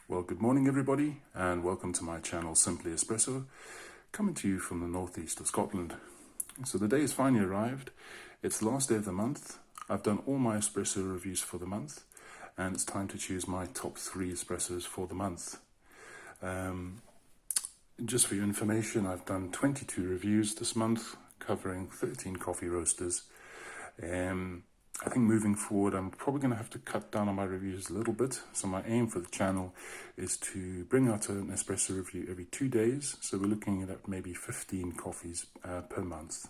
Well, good morning everybody, and welcome to my channel Simply Espresso, coming to you from the northeast of Scotland. So the day has finally arrived. It's the last day of the month. I've done all my espresso reviews for the month, and it's time to choose my top 3 espressos for the month. Just for your information, I've done 22 reviews this month, covering 13 coffee roasters. I think moving forward, I'm probably going to have to cut down on my reviews a little bit. So my aim for the channel is to bring out an espresso review every 2 days. So we're looking at maybe 15 coffees per month.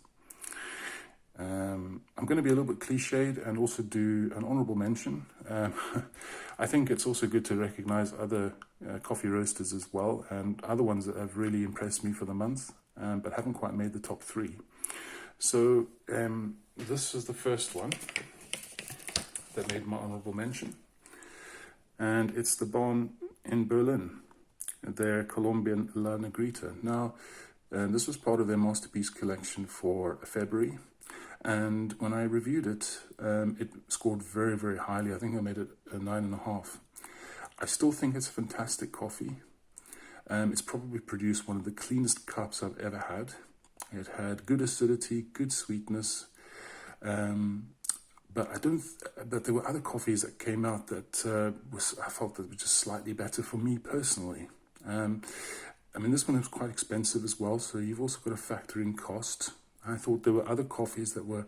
I'm going to be a little bit cliched and also do an honorable mention. I think it's also good to recognize other coffee roasters as well, and other ones that have really impressed me for the month, but haven't quite made the top 3. So this is the first one that made my honorable mention, and it's the Bonn in Berlin, their Colombian La Negrita. Now, this was part of their masterpiece collection for February, and when I reviewed it, it scored very, very highly. I think I made it a 9.5. I still think it's a fantastic coffee. It's probably produced one of the cleanest cups I've ever had. It had good acidity, good sweetness, but there were other coffees that came out that I felt that were just slightly better for me personally. I mean, this one was quite expensive as well, so you've also got to factor in cost. I thought there were other coffees that were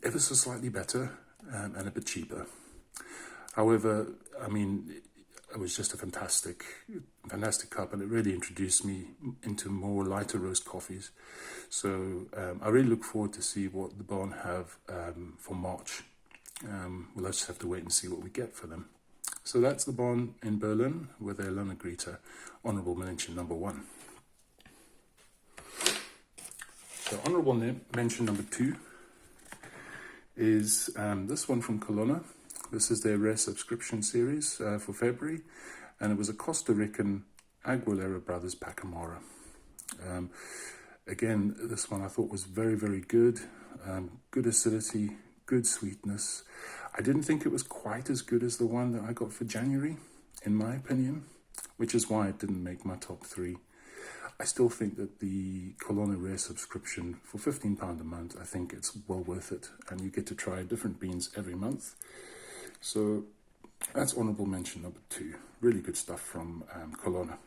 ever so slightly better and a bit cheaper. However, I mean, it was just a fantastic cup, and it really introduced me into more lighter roast coffees. So I really look forward to see what the Bonn have for March. We'll just have to wait and see what we get for them. So that's the Bonn in Berlin with their La Negrita, honorable mention number 1. So honorable mention number 2 is this one from Kelowna. This is their rare subscription series for February, and it was a Costa Rican Aguilera Brothers Pacamara. Again, this one I thought was very, very good. Good acidity, good sweetness. I didn't think it was quite as good as the one that I got for January, in my opinion, which is why it didn't make my top 3. I still think that the Kelowna Rare subscription for £15 a month, I think it's well worth it, and you get to try different beans every month. So that's honorable mention number 2. Really good stuff from Kelowna.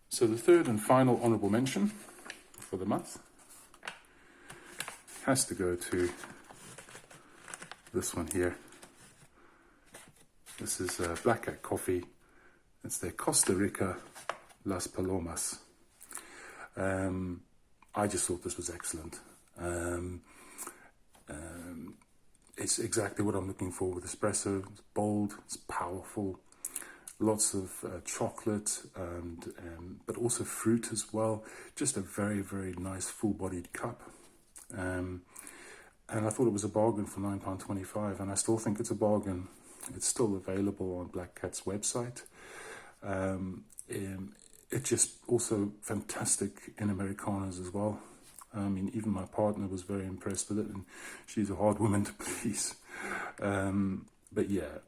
So the third and final honorable mention for the month has to go to this one here. This is Black Cat Coffee. It's their Costa Rica Las Palomas. I just thought this was excellent. It's exactly what I'm looking for with espresso. It's bold, it's powerful, lots of chocolate, but also fruit as well. Just a very, very nice full-bodied cup. And I thought it was a bargain for £9.25, and I still think it's a bargain. It's still available on Black Cat's website. It's just also fantastic in Americanos as well. I mean, even my partner was very impressed with it, and she's a hard woman to please. But yeah,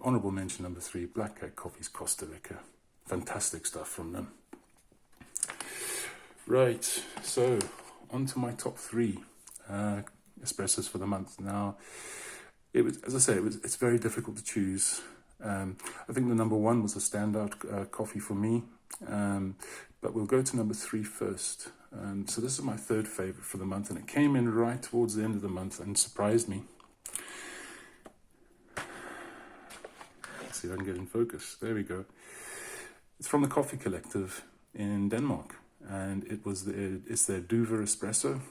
honorable mention number 3, Black Cat Coffee's Costa Rica. Fantastic stuff from them. Right, so on to my top 3 espressos for the month. Now, it was, as I say, it's very difficult to choose. I think the number 1 was a standout coffee for me, but we'll go to number 3 first. So this is my third favorite for the month, and it came in right towards the end of the month and surprised me. Let's see if I can get in focus. There we go. It's from the Coffee Collective in Denmark, and it's their Duver Espresso.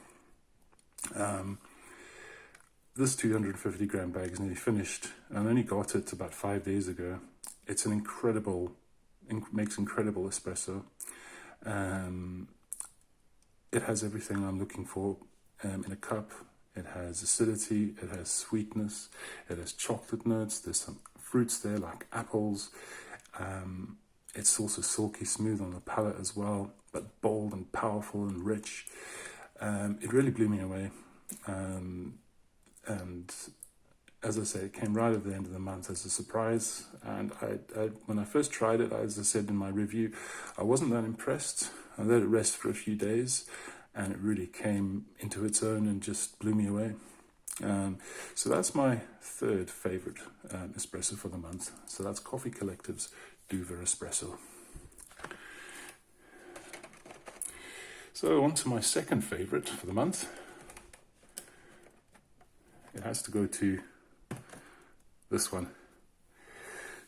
This 250 gram bag is nearly finished, and I only got it about 5 days ago. It's an makes incredible espresso. It has everything I'm looking for in a cup. It has acidity, it has sweetness, it has chocolate notes, there's some fruits there like apples. It's also silky smooth on the palate as well, but bold and powerful and rich. It really blew me away. And as I say, it came right at the end of the month as a surprise. And when I first tried it, as I said in my review, I wasn't that impressed. I let it rest for a few days, and it really came into its own and just blew me away. So that's my third favourite espresso for the month. So that's Coffee Collective's Duver Espresso. So on to my second favourite for the month. It has to go to this one.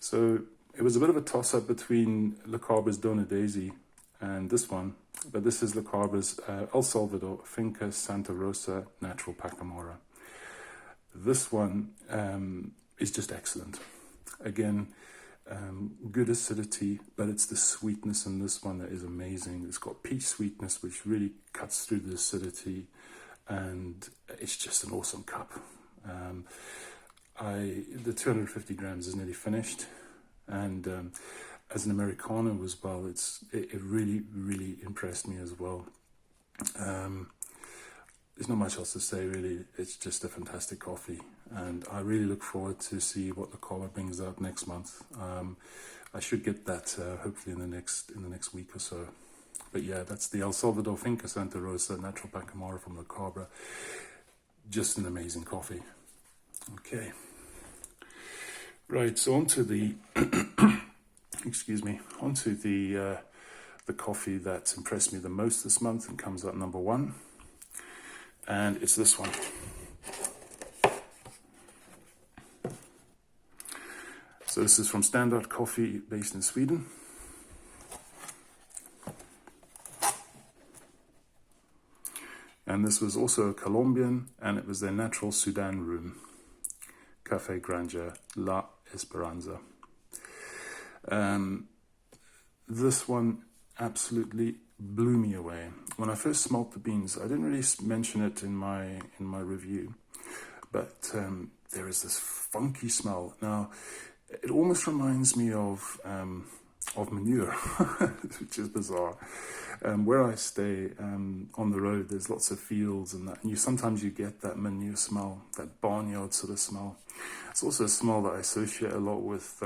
So it was a bit of a toss-up between Le Cabre's Dona Daisy and this one, but this is Le Cabre's El Salvador Finca Santa Rosa Natural Pacamora. This one is just excellent. Again, good acidity, but it's the sweetness in this one that is amazing. It's got peach sweetness, which really cuts through the acidity, and it's just an awesome cup. The 250 grams is nearly finished, and as an Americano as well, it really, really impressed me as well. There's not much else to say really. It's just a fantastic coffee, and I really look forward to see what Le Cabre brings out next month. I should get that hopefully in the next week or so. But yeah, that's the El Salvador Finca Santa Rosa Natural Pacamora from Le Cabre. Just an amazing coffee. Okay. Right, so onto the onto the coffee that's impressed me the most this month and comes out number one. And it's this one. So this is from Standard Coffee, based in Sweden. And this was also a Colombian, and it was their natural Sudan room, Café Granja La Esperanza. This one absolutely blew me away. When I first smelt the beans, I didn't really mention it in my review, but there is this funky smell. Now, it almost reminds me of manure, which is bizarre. Where I stay on the road, there's lots of fields and that, and sometimes you get that manure smell, that barnyard sort of smell. It's also a smell that I associate a lot with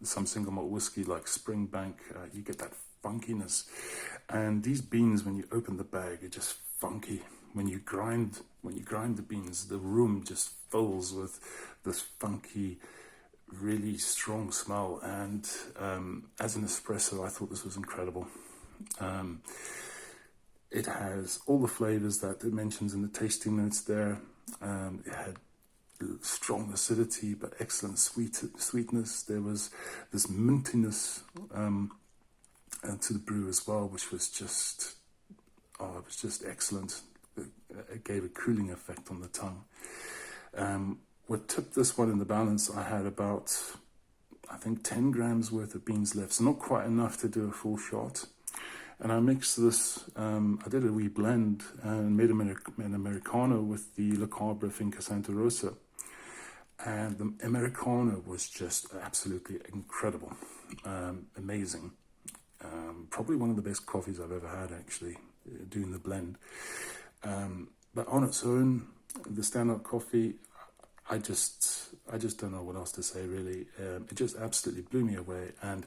some single malt whiskey like Springbank. You get that funkiness, and these beans, when you open the bag, are just funky. When you grind the beans, the room just fills with this funky, really strong smell. And as an espresso, I thought this was incredible. It has all the flavors that it mentions in the tasting notes there. It had strong acidity, but excellent sweetness. There was this mintiness to the brew as well, which was just, it was just excellent. It gave a cooling effect on the tongue. What tipped this one in the balance, I had about, I think, 10 grams worth of beans left, so not quite enough to do a full shot. And I mixed this, I did a wee blend and made an Americano with the Le Cabre Finca Santa Rosa. And the Americano was just absolutely incredible, amazing. Probably one of the best coffees I've ever had, actually, doing the blend. But on its own, the Standard Coffee, I just don't know what else to say, really. It just absolutely blew me away. And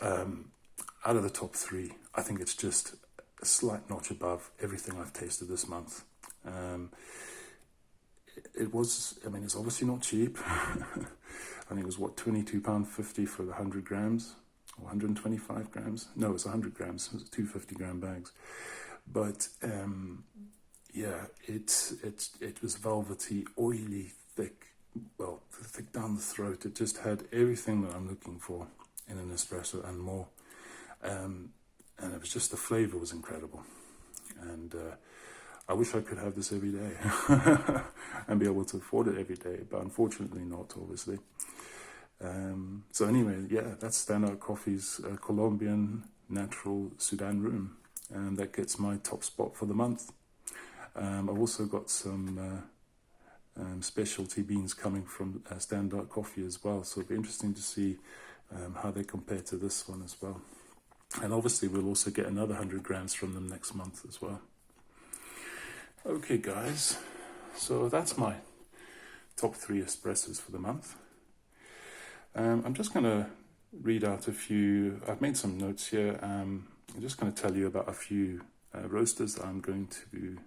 out of the top three, I think it's just a slight notch above everything I've tasted this month. It's obviously not cheap. I think it was, £22.50 for the 100 grams, or 125 grams? No, it's 100 grams. It was 250 gram bags. But yeah, it was velvety, oily, thick, thick down the throat. It just had everything that I'm looking for in an espresso and more. And it was just, the flavor was incredible. And I wish I could have this every day and be able to afford it every day, but unfortunately not, obviously. So anyway, yeah, that's Standard Coffee's Colombian natural Sudan room, and that gets my top spot for the month. I've also got some specialty beans coming from Standard Coffee as well, so it'll be interesting to see how they compare to this one as well. And obviously we'll also get another 100 grams from them next month as well. Okay guys, so that's my top 3 espressos for the month. I'm just going to read out a few. I've made some notes here. I'm just going to tell you about a few roasters that I'm going to,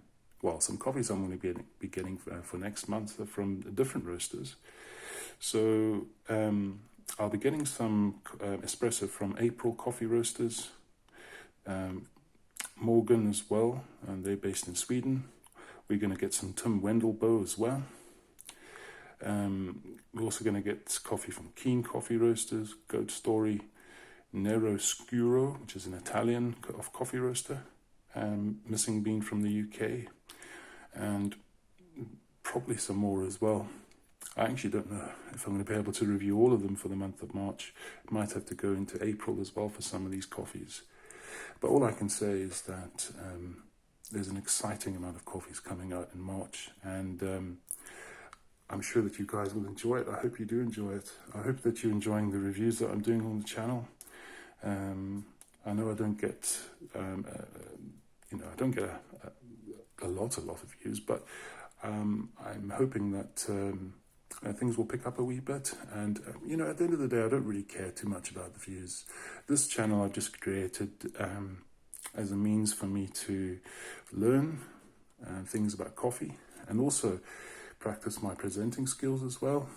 well, some coffees I'm going to be getting for next month from different roasters. So I'll be getting some espresso from April Coffee Roasters, Morgan as well, and they're based in Sweden. We're going to get some Tim Wendelbo as well. We're also going to get coffee from Keen Coffee Roasters, Goat Story, Nero Scuro, which is an Italian coffee roaster, Missing Bean from the UK, and probably some more as well. I actually don't know if I'm going to be able to review all of them for the month of March. I might have to go into April as well for some of these coffees. But all I can say is that there's an exciting amount of coffees coming out in March, and I'm sure that you guys will enjoy it. I hope you do enjoy it. I hope that you're enjoying the reviews that I'm doing on the channel. I know I don't get, I don't get a lot of views, but I'm hoping that things will pick up a wee bit. And, at the end of the day, I don't really care too much about the views. This channel I've just created as a means for me to learn things about coffee and also practice my presenting skills as well.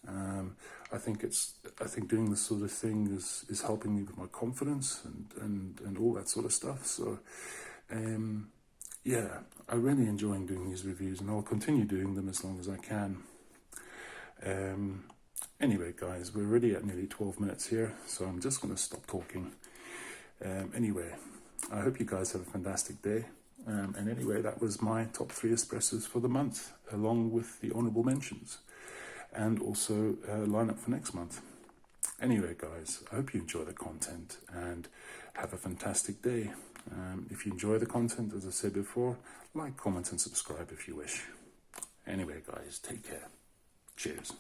I think doing this sort of thing is helping me with my confidence and all that sort of stuff. So yeah, I'm really enjoying doing these reviews, and I'll continue doing them as long as I can. Anyway, guys, we're already at nearly 12 minutes here, so I'm just going to stop talking. Anyway, I hope you guys have a fantastic day. And anyway, that was my top 3 espressos for the month, along with the honorable mentions, and also lineup for next month. Anyway, guys, I hope you enjoy the content and have a fantastic day. If you enjoy the content, as I said before, like, comment, and subscribe if you wish. Anyway, guys, take care. Cheers.